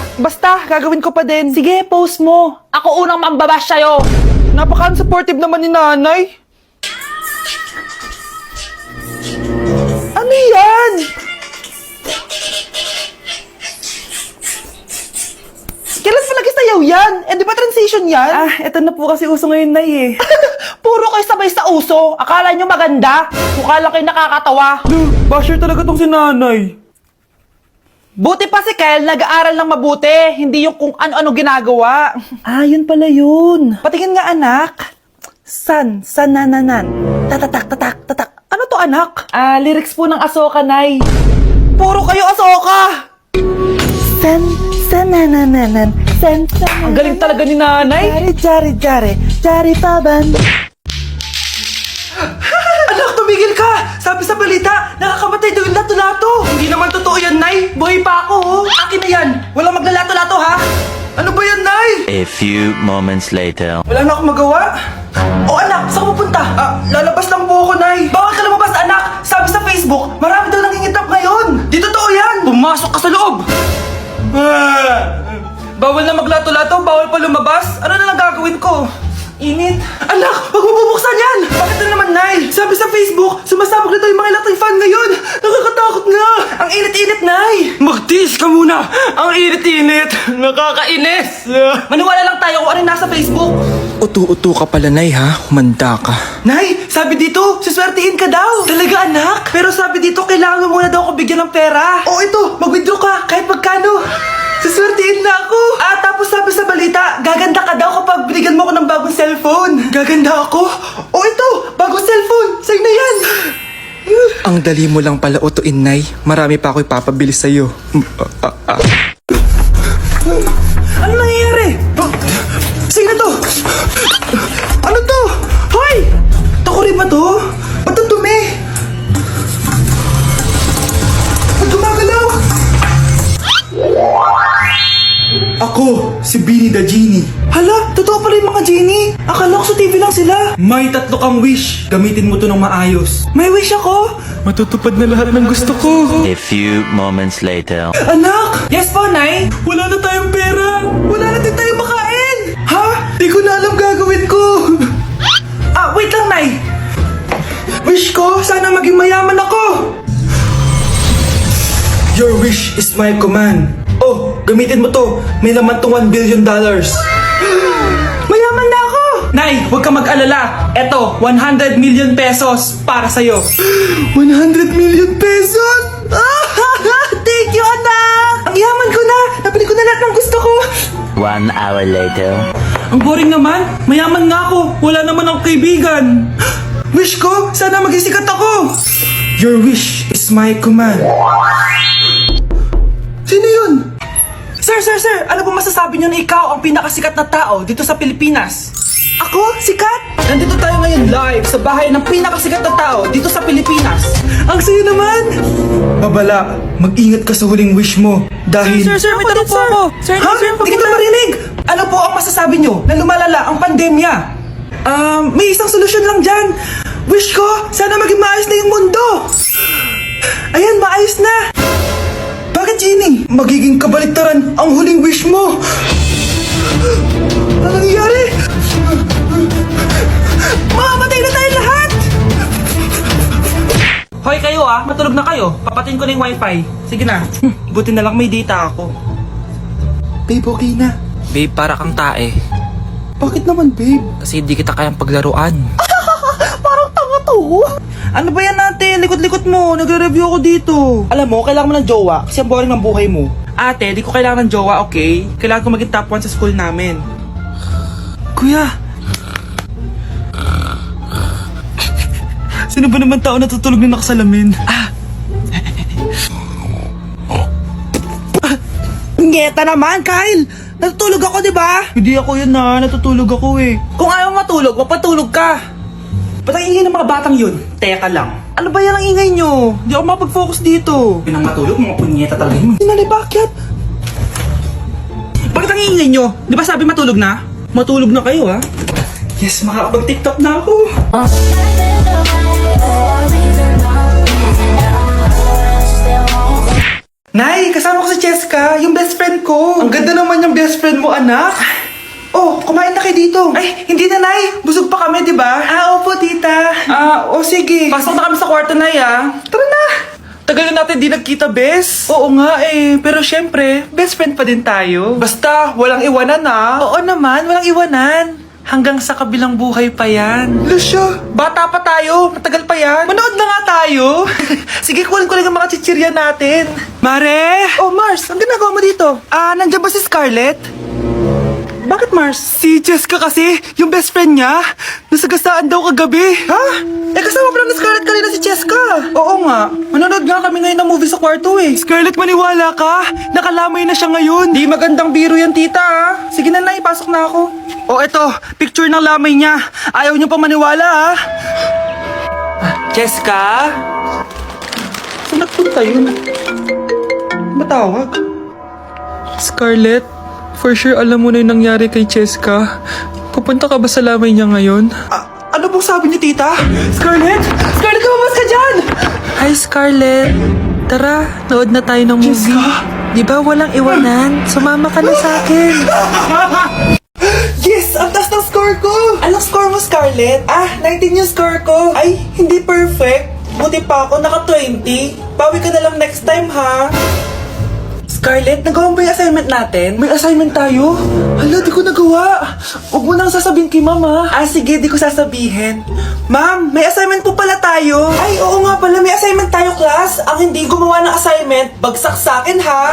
ka. Basta, gagawin ko pa din. Sige, post mo. Ako unang mambabash sa'yo. Napaka-unsupportive naman ni nanay. Ano yan? Kailan pa nag-isayaw yan? Eh, di ba transition yan? Ah, eto na po kasi uso ngayon, Nay eh. Puro kayo sabay sa uso. Akala nyo maganda. Mukha lang kayo nakakatawa. Basher talaga tong si nanay. Buti pa si Kel, nag-aaral ng mabuti. Hindi yung kung ano-ano ginagawa. Ah, yun pala yun. Patingin nga, anak. Sanananan. Tatatak, tatak, tatak. Ano to, anak? Ah, lyrics po ng Asoka, Nay. Puro kayo Asoka. Sanananan. Ang galing talaga ni nanay. Jari paban. Anak, tumigil ka! Sabi sa balita, nakakamatay daw yung lato-lato. Hindi naman totoo yan, Nay. Buhay pa ako, oh. Akin na yan. Walang maglalato-lato, ha? Ano ba yan, Nay? A few moments later. Wala na akong magawa. Oh, anak, saan ka pupunta? Lalabas lang po ako, Nay. Bawal ka lumabas, anak. Sabi sa Facebook, marami daw nangingitap ngayon. Di totoo yan. Pumasok ka sa loob. Bawal na maglato-lato, bawal pa lumabas. Ano na lang gagawin ko? Init. Anak, wag mo bubuksan yan! Bakit na naman, Nay? Sabi sa Facebook, sumasabog nito yung mga ilatay fan ngayon. Nakakatakot nga. Ang init-init, Nay. Magtiis ka muna. Ang init-init. Nakakainis. Maniwala lang tayo kung ano yung nasa Facebook. Utu-utu ka pala, Nay, ha? Humanda ka. Nay, sabi dito, siswertihin ka daw. Talaga, anak? Pero sabi dito, kailangan mo muna daw ako bigyan ng pera. Oo, ito, mag-withdraw ka, kahit magkano. Siswertihin na ako. Tapos sabi sa balita, gaganda ka daw kapag binigyan mo ko ng bagong cellphone. Gaganda ako? Oo, ito, bagong cellphone. Sa'yo na yan. Ang dali mo lang pala utuin, Nay. Marami pa ako ipapabili sa'yo. Ano nangyayari? Sa'yo na to. Ano to? Hoy! Takuri ba to? Ba't ang dumi? Ba't gumagalaw? Ako, si Beanie the Genie. Hala, totoo pala yung mga genie. Akala ko sa TV lang sila. May 3 kang wish. Gamitin mo to ng maayos. May wish ako? Matutupad na lahat ng gusto ko. A few moments later. Anak! Yes po, Nay? Wala na tayong pera. Wala na din tayong makain. Ha? Di ko na alam gagawin ko. Wait lang, Nay. Wish ko, sana maging mayaman ako. Your wish is my command. Oh, gamitin mo to. May laman tong $1 billion. Mayaman na ako! Nay, huwag ka mag-alala. Eto, 100 million pesos para sa'yo. 100 million pesos? Thank you, anak! Ang yaman ko na! Nabili ko na lahat ng gusto ko. 1 hour later. Ang boring naman. Mayaman nga ako. Wala naman akong kaibigan. Wish ko, sana maging sikat ako. Your wish is my command. Sino yun? Sir, ano po masasabi niyo na ikaw ang pinakasikat na tao dito sa Pilipinas? Ako? Sikat? Nandito tayo ngayon live sa bahay ng pinakasikat na tao dito sa Pilipinas. Ang sayo naman! Babala, mag-ingat ka sa huling wish mo dahil... Sir, may tanong po ako. Sir, Ha? Hindi kita marinig! Ano po ang masasabi niyo na lumalala ang pandemya? May isang solusyon lang dyan. Wish ko, sana maging maayos na yung mundo. Ayan, maayos na. Bakit, Genie? Magiging kabaliktaran ang huling wish mo. Ano nangyayari? Mamamatay na tayo lahat! Hoy kayo matulog na kayo. Papatin ko na yung wifi. Sige na. Buti na lang may data ako. Babe, okay na. Babe, para kang tae. Bakit naman, babe? Kasi di kita kayang paglaruan. Parang tanga to. Ano ba yan natin? Likot-likot mo. Nagre-review ako dito. Alam mo, kailangan mo ng jowa kasi ang boring ng buhay mo. Ate, di ko kailangan ng jowa, okay? Kailangan ko maging top 1 sa school namin. Kuya! Sino ba naman tao natutulog na nakasalamin? Ngeta naman, Kyle! Natutulog ako, di ba? Hindi ako yun natutulog ako eh. Kung ayaw matulog, mapatulog ka. Ba't ang ingay ng mga batang yun? Teka lang. Ano ba yan ang ingay nyo? Hindi ako makapag-focus dito. Pinang matulog, mga punyeta talaga yun. Sinali, bakit? Bakit ang ingay nyo? Di ba sabi matulog na? Matulog na kayo, ha? Yes, makakapag-tiktok na ako. Nay, kasama ko si Cheska, yung best friend ko. Ang ganda naman yung best friend mo, anak. Oh, kumain na kayo dito. Ay, hindi na, Nay. Busog pa kami, di ba? Opo, tita. Sige. Pasok na kami sa kwarto, Nay, Tara na. Tagal na natin di nagkita, bes. Oo nga eh. Pero syempre, best friend pa din tayo. Basta, walang iwanan Oo naman, walang iwanan. Hanggang sa kabilang buhay pa yan. Lucio, bata pa tayo. Matagal pa yan. Manood na nga tayo. Sige, kunin ko lang ang mga chichirya natin. Mare! Oh, Mars, ang ginagawa mo dito? Nandiyan ba si Scarlett? Bakit, Mars? Si Jessica kasi, yung best friend niya, nasagasaan daw kagabi. Ha? Kasama pala ni Scarlett kanina si Jessica. Oo nga. Manonood nga kami ngayon ng movie sa kwarto eh. Scarlett, maniwala ka. Nakalamay na siya ngayon. Di magandang biro yan, tita. Sige na, ipasok na ako. Eto, picture ng lamay niya. Ayaw niyo pa maniwala, Jessica? Saan nagpunta yun? Matawag? Scarlett? For sure, alam mo na yung nangyari kay Cheska. Pupunta ka ba sa lamay niya ngayon? Ano bang sabi niya, tita? Scarlett! Scarlett, lumabas ka dyan! Hi, Scarlett. Tara, nood na tayo ng movie. Cheska? Di ba walang iwanan? Sumama ka na sa akin. Yes! Ang taas ng score ko! Anong score mo, Scarlett? 19 yung score ko. Ay, hindi perfect. Buti pa ako, naka 20. Bawi ka na lang next time, ha? Scarlett, nagawa mo ba yung assignment natin? May assignment tayo? Hala, di ko nagawa. Huwag mo nang sasabihin kay Mama. Sige, di ko sasabihin. Ma'am, may assignment po pala tayo. Ay, oo nga pala, may assignment tayo, class. Ang hindi gumawa ng assignment, bagsak sa akin, ha?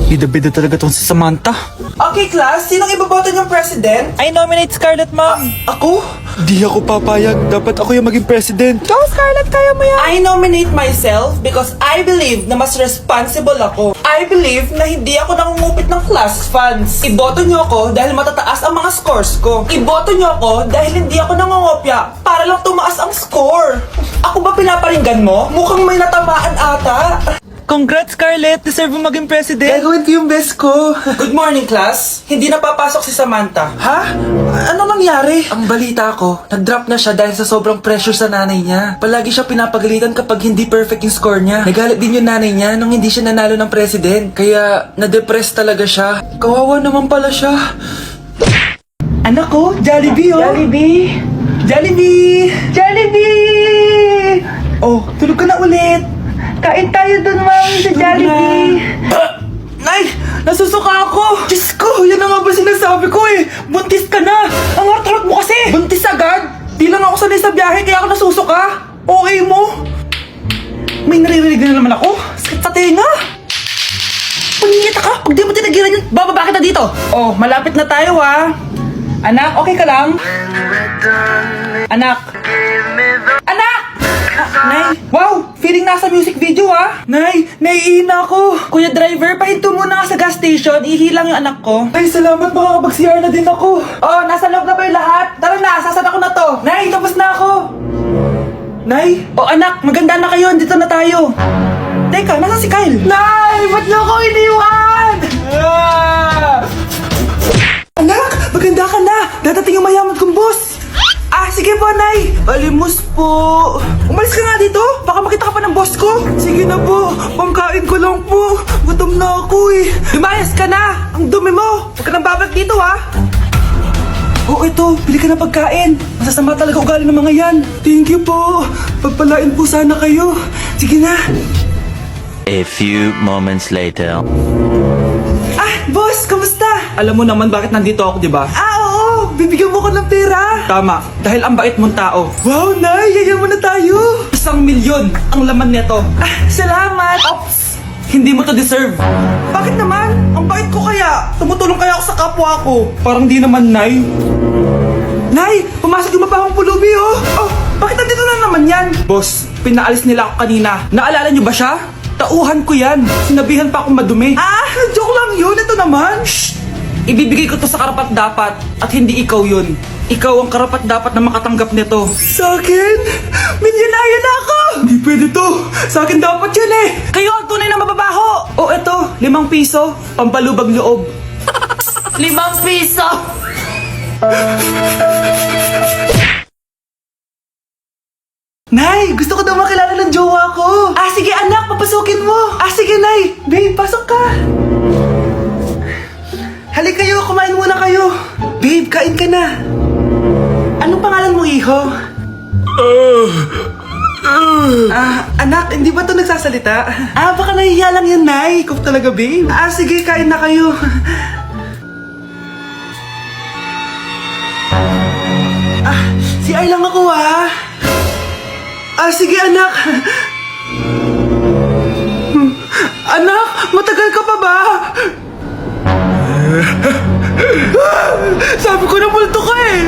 Bida-bida talaga tong si Samantha. Okay, class, sinong iboboto niyong president? I nominate Scarlett, ma'am. Ako? Di ako papayag. Dapat ako yung maging president. Go, Scarlett, kaya mo yan. I nominate myself because I believe na mas responsible ako. I believe na hindi ako nangungupit ng class funds. Iboto niyo ako dahil matataas ang mga scores ko. Iboto niyo ako dahil hindi ako nangungopya para lang tumaas ang score. Ako ba pinaparinggan mo? Mukhang may natamaan ata. Congrats, Scarlett. Deserve mo maging president. Gagawin ko yung best ko. Good morning, class. Hindi na papasok si Samantha. Ha? Ano nangyari? Ang balita ko, nag-drop na siya dahil sa sobrang pressure sa nanay niya. Palagi siya pinapagalitan kapag hindi perfect yung score niya. Nagalit din yung nanay niya nung hindi siya nanalo ng president. Kaya, na-depress talaga siya. Kawawa naman pala siya. Anak ko, Jollibee oh. Jollibee. Jollibee. Jollibee. Oh, tulog ka na ulit. Kain tayo dun, ma'am, sa Jollibee. Nay! Nasusuka ako! Diyos ko! Yan na nga ba sinasabi ko eh! Buntis ka na! Ang harot mo kasi! Buntis agad? Di lang ako sanay sa biyahe kaya ako nasusuka! Okay mo? May naririnig na naman ako! Sakit sa tenga! Paningita ka! Kung di mo tinagilan yun, bababa kita dito! Oh, malapit na tayo Anak, okay ka lang? Anak! Anak! Nay! Wow! Feeling nasa music video Nay! Naiihina ako! Kuya driver, pahinto muna nga sa gas station. Ihilang yung anak ko. Ay, salamat, makakapag-CR na din ako. Oh, nasa loob na ba yung lahat? Tara na, sasada ko na to. Nay, tapos na ako. Nay? Oh, anak, maganda na kayo. Dito na tayo. Teka, nasa si Kyle? Nay! Ba't niyo ako iniwan? Anak, maganda ka na. Dadating yung mayaman kong boss. Sige po, Nay. Alimos po. Umalis ka nga dito. Baka makita ka pa ng boss ko. Sige na po. Pangkain ko lang po. Gutom na ako eh. Lumayas ka na. Ang dumi mo. Huwag ka nang babalik dito ito. Bili ka ng pagkain. Masasama talaga ugali ng mga yan. Thank you po. Pagpalain po sana kayo. Sige na. A few moments later. Boss, kamusta? Alam mo naman bakit nandito ako, di ba? Oo. Bibigyan mo ko ng pera. Tama. Dahil ang bait mong tao. Wow, Nay. Yayaman na tayo. 1,000,000 ang laman nito. Salamat. Ops. Hindi mo to deserve. Bakit naman? Ang bait ko kaya. Tumutulong kaya ako sa kapwa ko. Parang di naman, Nay. Nay, pumasok yung mapahong pulubi, Oh, bakit nandito na naman yan? Boss, pinaalis nila ako kanina. Naalala niyo ba siya? Tauhan ko yan. Sinabihan pa akong madumi. Joke lang yun. Ito naman. Shh! Ibibigay ko to sa karapat dapat at hindi ikaw yun. Ikaw ang karapat dapat na makatanggap nito. Sa akin? Milyonaryo na ako! Hindi pwede to. Sa akin dapat yan Kayo ang tunay na mababaho. Eto, 5 piso. Pampalubag loob. 5 piso! Nay, gusto ko daw makilala ng jowa ko. Ah, sige anak, papasukin mo. Ah, sige Nay. Babe, pasok ka. Halika kayo, kumain muna kayo. Babe, kain ka na. Anong pangalan mo, iho? Anak, hindi ba ito nagsasalita? Ah, baka nahihiya lang yan, Nay. Ikaw talaga, babe. Ah, sige, kain na kayo. Ah, si Ay lang ako, ha? Ah, sige, anak. Anak, matagal ka pa ba? Sabi ko na multo ka eh.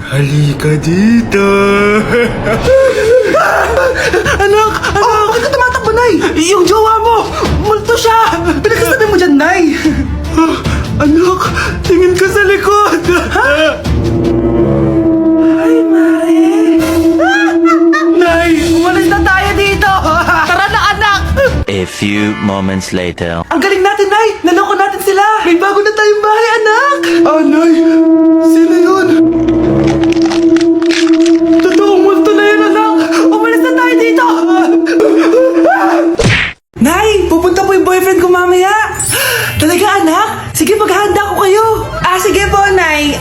Halika dito. Anak! Bakit ka tumatakbo, Nay? Yung jowa mo! Multo siya! Pinagsasabi mo dyan, Nay! Anak! Tingin ka sa likod! Ha? Ay, Mare! Nay! Umalis na tayo dito! Tara na, anak! A few moments later. Ang galing natin, Nay! Naloko natin sila! May bago na tayong bahay, anak! Ah, Nay! Sino yun? Totoong multo na yun, anak! Umalis na tayo dito! Nay! Pupunta po yung boyfriend ko mamaya! Talaga, anak? Sige, maghahanda ko kayo! Ah, sige po, Nay!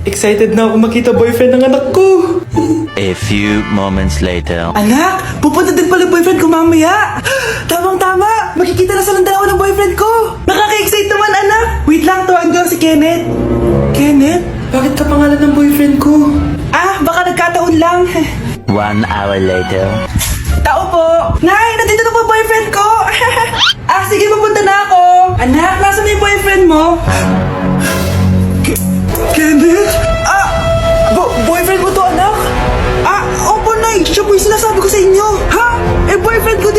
Excited na ako makita boyfriend ng anak ko! A few moments later. Anak, pupunta din pala boyfriend ko mamaya. Tamang-tama, makikita na sa dalawa ng boyfriend ko. Nakaka-excite naman, anak. Wait lang, tawagin ko lang si Kenneth. Kenneth? Bakit ka pangalan ng boyfriend ko? Ah, baka nagkataon lang. 1 hour later. Tao po. Nay, nandito na po boyfriend ko. Ah, sige, pupunta na ako. Anak, nasa may boyfriend mo? Kenneth? Ah, boyfriend mo to, anak? Ah, opo, Nay. Siya po yung sinasabi ko sa inyo. Ha? Eh, boyfriend ko din.